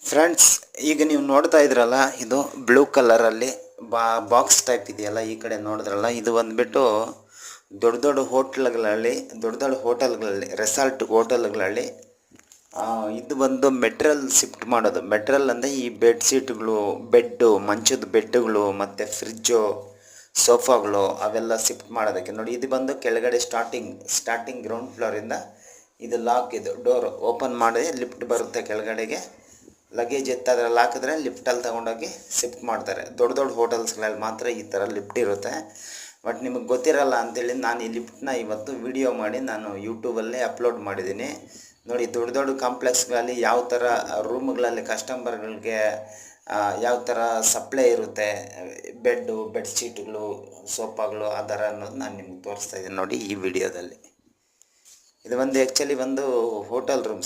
Friends, ಈಗ ನೀವು ನೋಡ್ತಾ ಇದ್ರಲ್ಲ, ಇದು ಬ್ಲೂ ಕಲರಲ್ಲಿ ಬಾಕ್ಸ್ ಟೈಪ್ ಇದೆಯಲ್ಲ, ಈ ಕಡೆ ನೋಡಿದ್ರಲ್ಲ, ಇದು ಬಂದುಬಿಟ್ಟು ದೊಡ್ಡ ದೊಡ್ಡ ಹೋಟೆಲ್ಗಳಲ್ಲಿ ರೆಸಾರ್ಟ್ ಹೋಟೆಲ್ಗಳಲ್ಲಿ ಇದು ಬಂದು ಮೆಟ್ರಲ್ ಶಿಫ್ಟ್ ಮಾಡೋದು. ಮೆಟ್ರಲ್ ಅಂದರೆ ಈ ಬೆಡ್ಡು, ಮಂಚದ ಬೆಡ್ಡುಗಳು ಮತ್ತು ಫ್ರಿಜ್ಜು, ಸೋಫಾಗಳು ಅವೆಲ್ಲ ಶಿಫ್ಟ್ ಮಾಡೋದಕ್ಕೆ. ನೋಡಿ, ಇದು ಬಂದು ಕೆಳಗಡೆ ಸ್ಟಾರ್ಟಿಂಗ್ ಗ್ರೌಂಡ್ ಫ್ಲೋರಿಂದ ಇದು ಲಾಕ್, ಇದು ಡೋರು ಓಪನ್ ಮಾಡಿ ಲಿಫ್ಟ್ ಬರುತ್ತೆ ಕೆಳಗಡೆಗೆ. ಲಗೇಜ್ ಎತ್ತದ್ರಲ್ಲಿ ಹಾಕಿದ್ರೆ ಲಿಫ್ಟಲ್ಲಿ ತೊಗೊಂಡೋಗಿ ಶಿಫ್ಟ್ ಮಾಡ್ತಾರೆ. ದೊಡ್ಡ ದೊಡ್ಡ ಹೋಟೆಲ್ಸ್ಗಳಲ್ಲಿ ಮಾತ್ರ ಈ ಥರ ಲಿಫ್ಟ್ ಇರುತ್ತೆ. ಬಟ್ ನಿಮಗೆ ಗೊತ್ತಿರಲ್ಲ ಅಂತೇಳಿ ನಾನು ಈ ಲಿಫ್ಟನ್ನ ಇವತ್ತು ವಿಡಿಯೋ ಮಾಡಿ ನಾನು ಯೂಟ್ಯೂಬಲ್ಲೇ ಅಪ್ಲೋಡ್ ಮಾಡಿದ್ದೀನಿ. ನೋಡಿ, ದೊಡ್ಡ ದೊಡ್ಡ ಕಾಂಪ್ಲೆಕ್ಸ್ಗಳಲ್ಲಿ ಯಾವ ಥರ ರೂಮ್ಗಳಲ್ಲಿ ಕಸ್ಟಮರ್ಗಳಿಗೆ ಯಾವ ಥರ ಸಪ್ಲೈ ಇರುತ್ತೆ, ಬೆಡ್ಶೀಟ್ಗಳು, ಸೋಫಾಗಳು ಆ ಥರ ಅನ್ನೋದು ನಾನು ನಿಮ್ಗೆ ತೋರಿಸ್ತಾ ಇದ್ದೀನಿ ನೋಡಿ ಈ ವಿಡಿಯೋದಲ್ಲಿ. ಇದು ಒಂದು ಆ್ಯಕ್ಚುಲಿ ಒಂದು ಹೋಟೆಲ್ ರೂಮ್ಸ್.